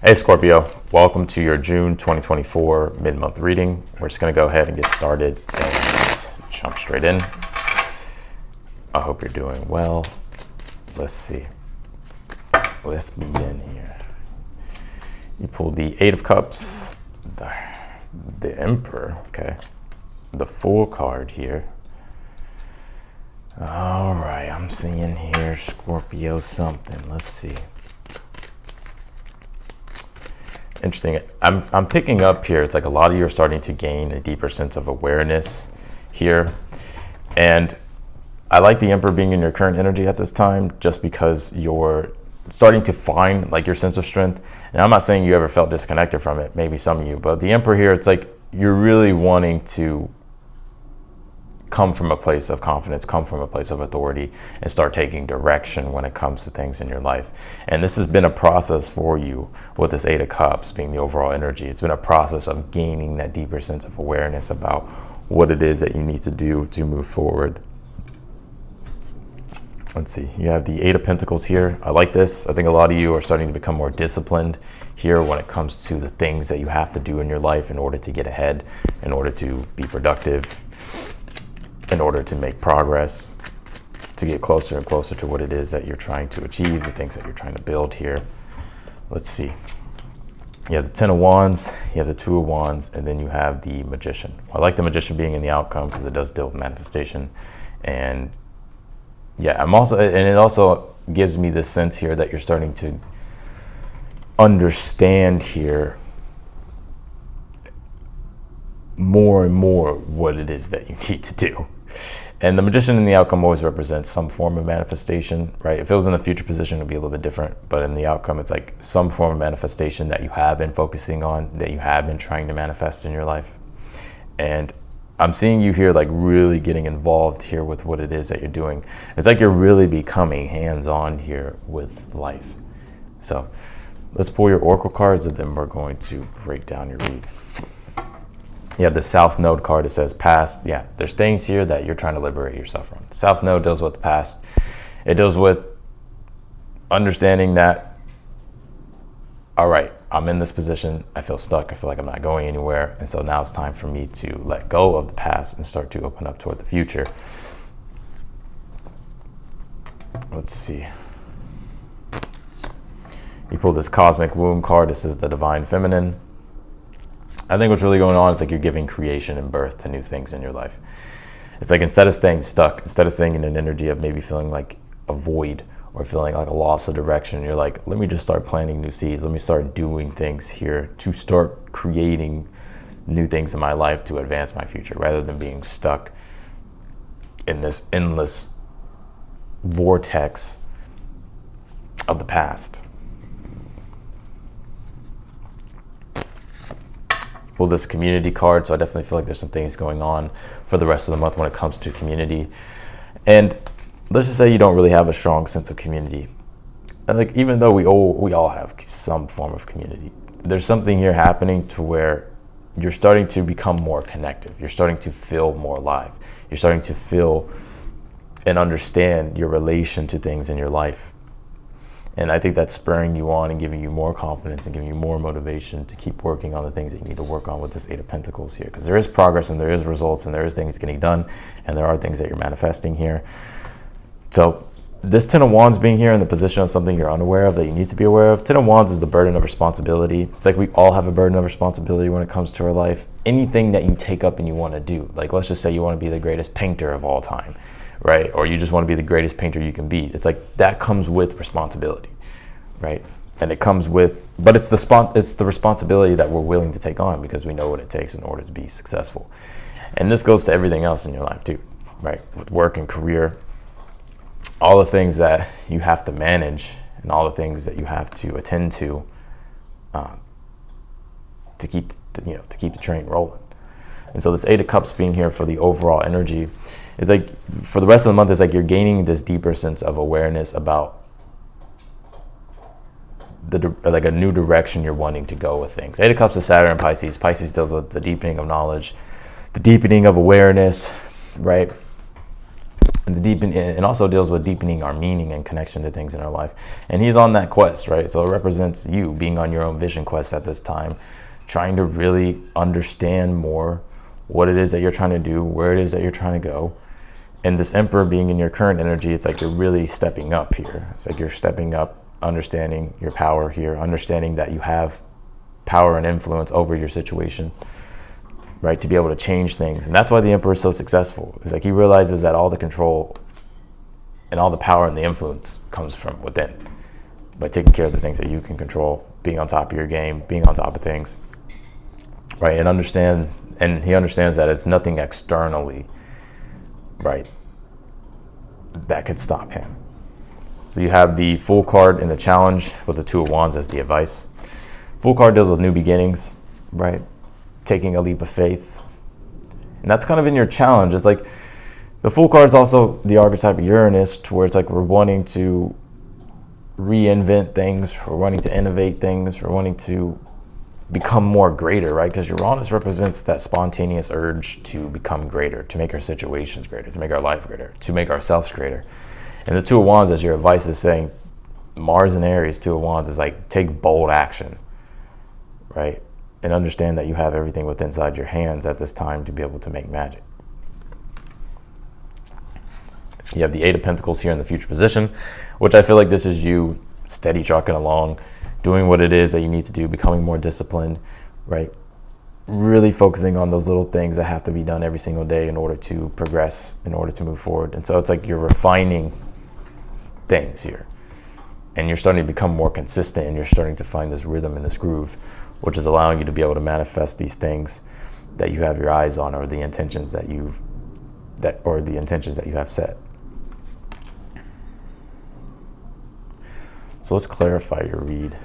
Hey Scorpio, welcome to your June 2024 mid-month reading. We're just going to go ahead and get started and jump straight in. I hope you're doing well. Let's see. Let's begin here. You pulled the Eight of Cups, the Emperor, okay, the Fool card here. All right, I'm seeing here Scorpio something. Let's see. Interesting. I'm picking up here. It's like a lot of you are starting to gain a deeper sense of awareness here. And I like the Emperor being in your current energy at this time just because you're starting to find like your sense of strength. And I'm not saying you ever felt disconnected from it, maybe some of you, but the Emperor here, it's like you're really wanting to come from a place of confidence, come from a place of authority, and start taking direction when it comes to things in your life. And this has been a process for you with this Eight of Cups being the overall energy. It's been a process of gaining that deeper sense of awareness about what it is that you need to do to move forward. Let's see, you have the Eight of Pentacles here. I like this. I think a lot of you are starting to become more disciplined here when it comes to the things that you have to do in your life in order to get ahead, in order to be productive, in order to make progress, to get closer and closer to what it is that you're trying to achieve, the things that you're trying to build here. Let's see. You have the Ten of Wands, you have the Two of Wands, and then you have the Magician. I like the Magician being in the outcome because it does deal with manifestation. And yeah, it also gives me this sense here that you're starting to understand here more and more what it is that you need to do. And the Magician in the outcome always represents some form of manifestation, right? If it was in the future position, it'd be a little bit different. But in the outcome, it's like some form of manifestation that you have been focusing on, that you have been trying to manifest in your life. And I'm seeing you here like really getting involved here with what it is that you're doing. It's like you're really becoming hands-on here with life. So let's pull your Oracle cards and then we're going to break down your read. You have the South Node card. It says past. Yeah, there's things here that you're trying to liberate yourself from. South Node deals with the past. It deals with understanding that, all right, I'm in this position. I feel stuck. I feel like I'm not going anywhere. And so now it's time for me to let go of the past and start to open up toward the future. Let's see. You pull this Cosmic Womb card. This is the Divine Feminine. I think what's really going on is like you're giving creation and birth to new things in your life. It's like instead of staying stuck, instead of staying in an energy of maybe feeling like a void or feeling like a loss of direction, you're like, let me just start planting new seeds. Let me start doing things here to start creating new things in my life to advance my future rather than being stuck in this endless vortex of the past. Pull this Community card, so I definitely feel like there's some things going on for the rest of the month when it comes to community. And let's just say you don't really have a strong sense of community. And like even though we all have some form of community, there's something here happening to where you're starting to become more connective. You're starting to feel more alive. You're starting to feel and understand your relation to things in your life. And I think that's spurring you on and giving you more confidence and giving you more motivation to keep working on the things that you need to work on with this Eight of Pentacles here. Because there is progress and there is results and there is things getting done and there are things that you're manifesting here. So this Ten of Wands being here in the position of something you're unaware of that you need to be aware of. Ten of Wands is the burden of responsibility. It's like we all have a burden of responsibility when it comes to our life. Anything that you take up and you want to do, like let's just say you want to be the greatest painter of all time, right? Or you just want to be the greatest painter you can be. It's like that comes with responsibility, right? And it comes with, but it's the responsibility that we're willing to take on because we know what it takes in order to be successful. And this goes to everything else in your life too, right? With work and career, all the things that you have to manage and all the things that you have to attend to keep the train rolling. And so this Eight of Cups being here for the overall energy, it's like for the rest of the month, it's like you're gaining this deeper sense of awareness about like a new direction you're wanting to go with things. Eight of Cups is Saturn and Pisces. Pisces deals with the deepening of knowledge, the deepening of awareness, right? and also deals with deepening our meaning and connection to things in our life. And he's on that quest, right? So it represents you being on your own vision quest at this time, trying to really understand more what it is that you're trying to do, where it is that you're trying to go. And this Emperor being in your current energy, it's like you're really stepping up here. It's like you're stepping up, understanding your power here, understanding that you have power and influence over your situation, right, to be able to change things. And that's why the Emperor is so successful. It's like he realizes that all the control and all the power and the influence comes from within, by taking care of the things that you can control, being on top of your game, being on top of things, right? And he understands that it's nothing externally, right, that could stop him. So you have the Fool card in the challenge with the Two of Wands as the advice. Fool card deals with new beginnings, right? Taking a leap of faith. And that's kind of in your challenge. It's like the Fool card is also the archetype of Uranus, to where it's like we're wanting to reinvent things, we're wanting to innovate things, we're wanting to become more greater, right? Because Uranus represents that spontaneous urge to become greater, to make our situations greater, to make our life greater, to make ourselves greater. And the Two of Wands, as your advice is saying, Mars and Aries, Two of Wands, is like take bold action, right? And understand that you have everything within inside your hands at this time to be able to make magic. You have the Eight of Pentacles here in the future position, which I feel like this is you steady trucking along, doing what it is that you need to do, becoming more disciplined, right? Really focusing on those little things that have to be done every single day in order to progress, in order to move forward. And so it's like you're refining things here, and you're starting to become more consistent, and you're starting to find this rhythm and this groove, which is allowing you to be able to manifest these things that you have your eyes on, or the intentions that you have set. So let's clarify your read.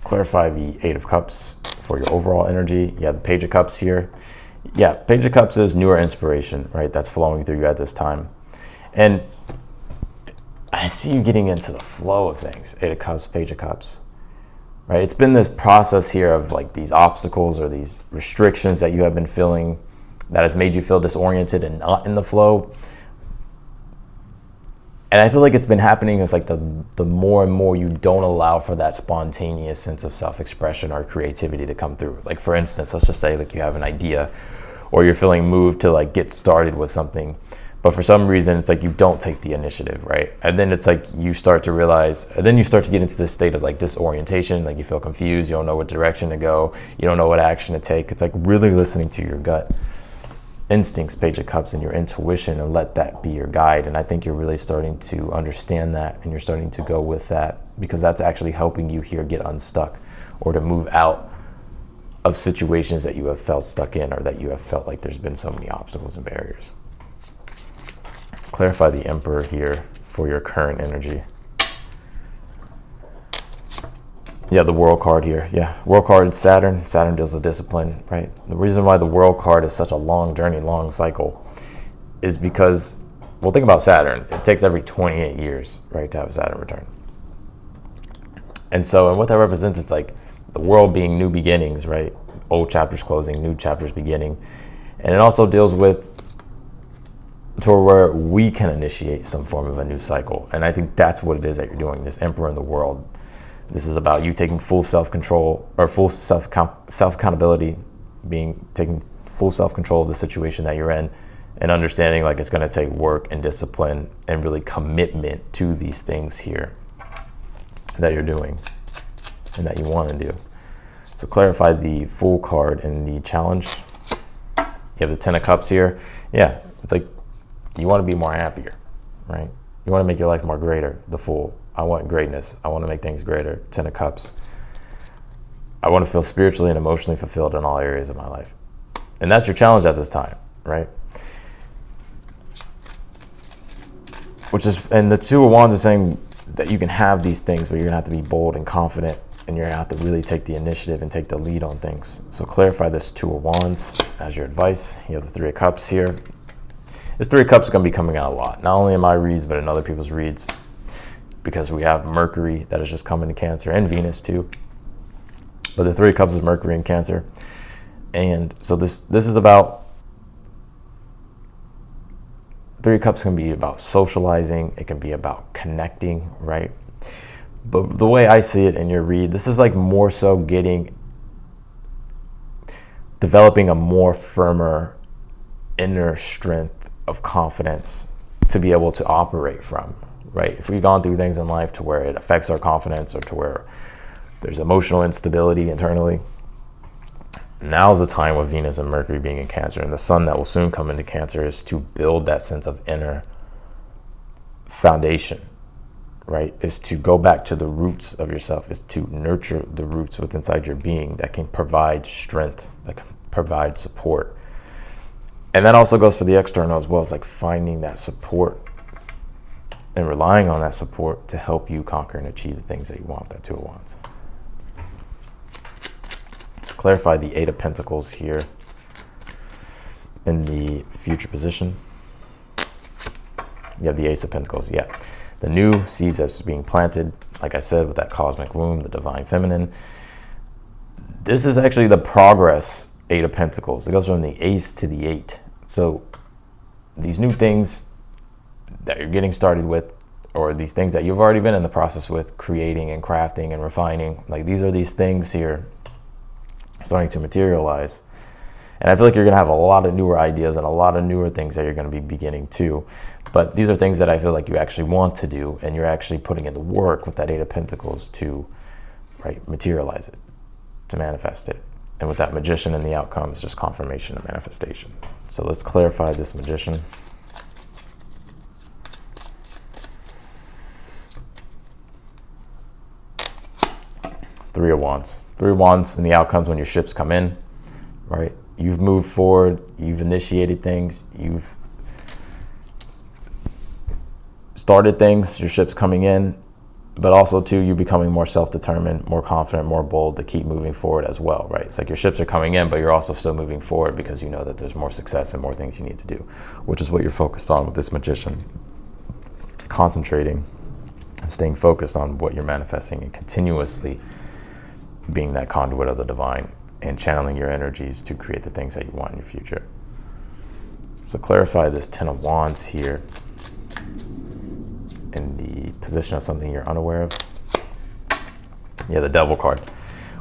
Clarify the Eight of Cups for your overall energy. You have the Page of Cups here. Yeah, Page of Cups is newer inspiration, right? That's flowing through you at this time. And I see you getting into the flow of things. Eight of Cups, Page of Cups, right? It's been this process here of like these obstacles or these restrictions that you have been feeling that has made you feel disoriented and not in the flow. And I feel like it's been happening as like the more and more you don't allow for that spontaneous sense of self-expression or creativity to come through. Like for instance, let's just say like you have an idea or you're feeling moved to like get started with something, but for some reason it's like you don't take the initiative, right? And then it's like you start to realize, and then you start to get into this state of like disorientation, like you feel confused, you don't know what direction to go, you don't know what action to take. It's like really listening to your gut instincts, Page of Cups, and your intuition, and let that be your guide. And I think you're really starting to understand that, and you're starting to go with that, because that's actually helping you here get unstuck or to move out of situations that you have felt stuck in, or that you have felt like there's been so many obstacles and barriers. Clarify the Emperor here for your current energy. Yeah, the World card here. Yeah, World card is Saturn. Saturn deals with discipline, right? The reason why the World card is such a long journey, long cycle, is because, well, think about Saturn. It takes every 28 years, right, to have a Saturn return. And so, and what that represents, it's like the world being new beginnings, right? Old chapters closing, new chapters beginning. And it also deals with to where we can initiate some form of a new cycle. And I think that's what it is that you're doing, this Emperor in the World. This is about you taking full self-control, or full self-accountability, taking full self-control of the situation that you're in, and understanding like it's going to take work and discipline and really commitment to these things here that you're doing and that you want to do. So clarify the Fool card in the challenge. You have the Ten of Cups here. Yeah, it's like you want to be more happier, right? You want to make your life more greater, the Fool. I want greatness. I want to make things greater. Ten of Cups. I want to feel spiritually and emotionally fulfilled in all areas of my life. And that's your challenge at this time, right? And the Two of Wands is saying that you can have these things, but you're going to have to be bold and confident, and you're going to have to really take the initiative and take the lead on things. So clarify this Two of Wands as your advice. You have the Three of Cups here. This Three of Cups is going to be coming out a lot, not only in my reads, but in other people's reads, because we have Mercury that has just come into Cancer, and Venus too. But the Three of Cups is Mercury in Cancer. And so this is about, Three of Cups can be about socializing. It can be about connecting, right? But the way I see it in your read, this is like more so developing a more firmer inner strength of confidence to be able to operate from, right? If we've gone through things in life to where it affects our confidence, or to where there's emotional instability internally, now's the time with Venus and Mercury being in Cancer, and the Sun that will soon come into Cancer, is to build that sense of inner foundation, right? Is to go back to the roots of yourself, is to nurture the roots within inside your being that can provide strength, that can provide support. And that also goes for the external as well. It's like finding that support and relying on that support to help you conquer and achieve the things that you want, that Two of Wands. To clarify the Eight of Pentacles here in the future position. You have the Ace of Pentacles, yeah. The new seeds that's being planted, like I said, with that cosmic womb, the divine feminine. This is actually the progress Eight of Pentacles. It goes from the Ace to the Eight. So these new things that you're getting started with, or these things that you've already been in the process with, creating and crafting and refining, like these are these things here starting to materialize. And I feel like you're going to have a lot of newer ideas and a lot of newer things that you're going to be beginning to. But these are things that I feel like you actually want to do, and you're actually putting in the work with that Eight of Pentacles to, right, materialize it, to manifest it. And with that Magician in the outcome, it's just confirmation of manifestation. So let's clarify this Magician. Three of Wands. Three of Wands in the outcomes when your ships come in, right? You've moved forward, you've initiated things, you've started things, your ship's coming in, but also too, you becoming more self-determined, more confident, more bold to keep moving forward as well, right? It's like your ships are coming in, but you're also still moving forward because you know that there's more success and more things you need to do, which is what you're focused on with this Magician. Concentrating and staying focused on what you're manifesting and continuously being that conduit of the divine and channeling your energies to create the things that you want in your future. So clarify this Ten of Wands here in the position of something you're unaware of. Yeah, the Devil card,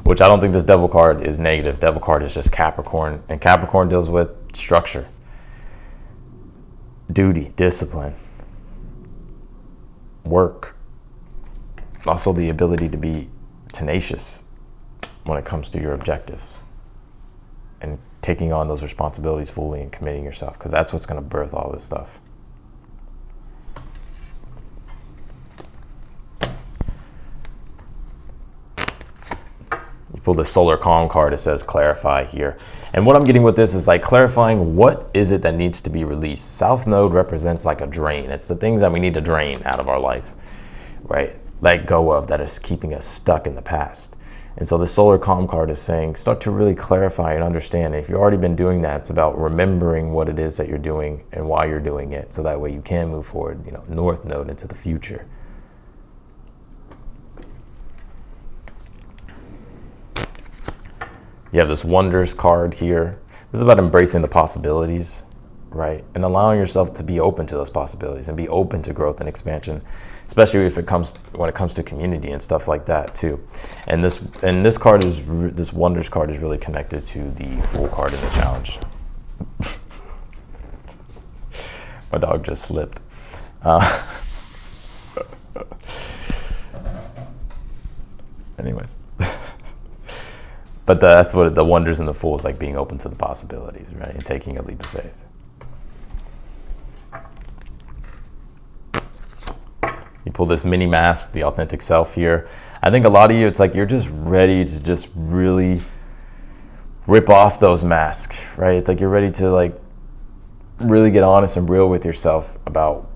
which I don't think this Devil card is negative. Devil card is just Capricorn, and Capricorn deals with structure, duty, discipline, work, also the ability to be tenacious when it comes to your objectives and taking on those responsibilities fully and committing yourself, because that's what's going to birth all this stuff. You pull the Solar Calm card. It says clarify here. And what I'm getting with this is like clarifying what is it that needs to be released. South Node represents like a drain. It's the things that we need to drain out of our life, right? Let go of, that is keeping us stuck in the past. And so the Solar Calm card is saying, start to really clarify and understand. If you've already been doing that, it's about remembering what it is that you're doing and why you're doing it. So that way you can move forward, you know, North Node into the future. You have this Wonders card here. This is about embracing the possibilities, right? And allowing yourself to be open to those possibilities and be open to growth and expansion, especially when it comes to community and stuff like that too. And this card is, this Wonders card is really connected to the Fool card in the challenge. My dog just slipped. Anyways. But that's what the Wonders and the Fool is like, being open to the possibilities, right? And taking a leap of faith. You pull this mini mask, the authentic self here. I think a lot of you, it's like you're just ready to just really rip off those masks, right? It's like you're ready to like really get honest and real with yourself about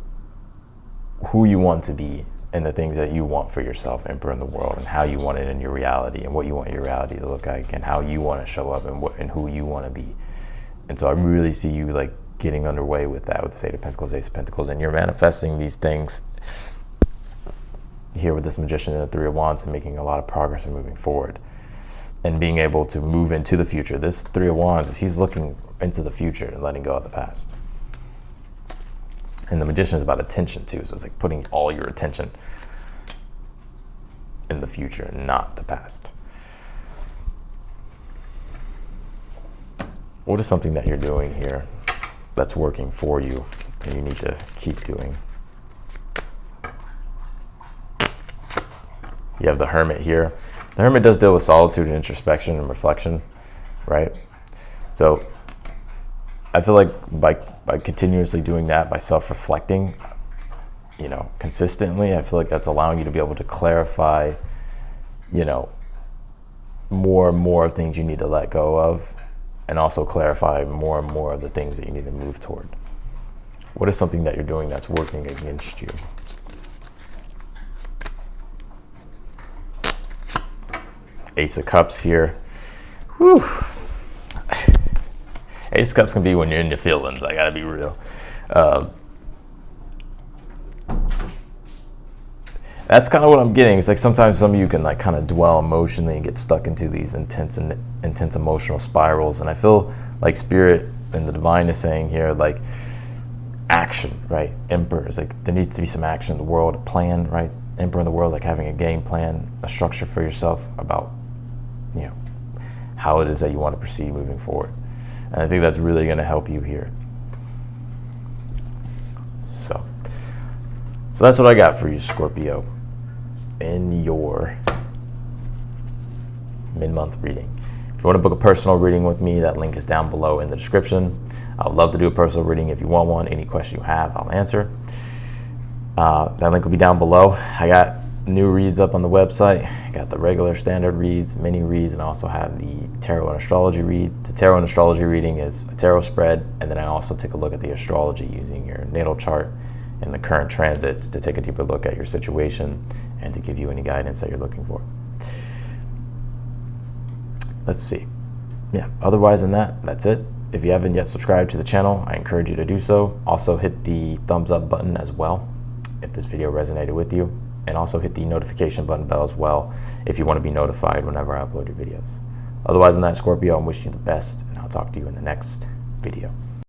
who you want to be and the things that you want for yourself, Emperor, in the world, and how you want it in your reality, and what you want your reality to look like, and how you want to show up, and what and who you want to be. And so I really see you like getting underway with that, with this Eight of Pentacles, Ace of Pentacles, and you're manifesting these things here with this Magician and the Three of Wands, and making a lot of progress and moving forward and being able to move into the future. This Three of Wands is he's looking into the future and letting go of the past. And the Magician is about attention too, so it's like putting all your attention in the future, not the past. What is something that you're doing here that's working for you and you need to keep doing? You have the Hermit here. The Hermit does deal with solitude and introspection and reflection, right? So I feel like by continuously doing that, by self-reflecting, you know, consistently, I feel like that's allowing you to be able to clarify, you know, more and more things you need to let go of, and also clarify more and more of the things that you need to move toward. What is something that you're doing that's working against you? Ace of Cups here. Whew. Ace of Cups can be when you're in your feelings. I gotta be real. That's kind of what I'm getting. It's like sometimes some of you can like kind of dwell emotionally and get stuck into these intense emotional spirals. And I feel like Spirit and the Divine is saying here, like, action, right? Emperor is like, there needs to be some action in the world, a plan, right? Emperor in the world, like having a game plan, a structure for yourself about, you know, how it is that you want to proceed moving forward. And I think that's really going to help you here. So that's what I got for you, Scorpio, in your mid-month reading. If you want to book a personal reading with me, that link is down below in the description. I would love to do a personal reading. If you want one, any question you have, I'll answer. That link will be down below. I got new reads up on the website. I got the regular standard reads, mini reads, and I also have the tarot and astrology read. The tarot and astrology reading is a tarot spread, and then I also take a look at the astrology using your natal chart and the current transits to take a deeper look at your situation and to give you any guidance that you're looking for. Let's see. Yeah, otherwise than that, that's it. If you haven't yet subscribed to the channel, I encourage you to do so. Also hit the thumbs up button as well if this video resonated with you, and also hit the notification button bell as well if you want to be notified whenever I upload your videos. Otherwise than that, Scorpio, I'm wishing you the best, and I'll talk to you in the next video.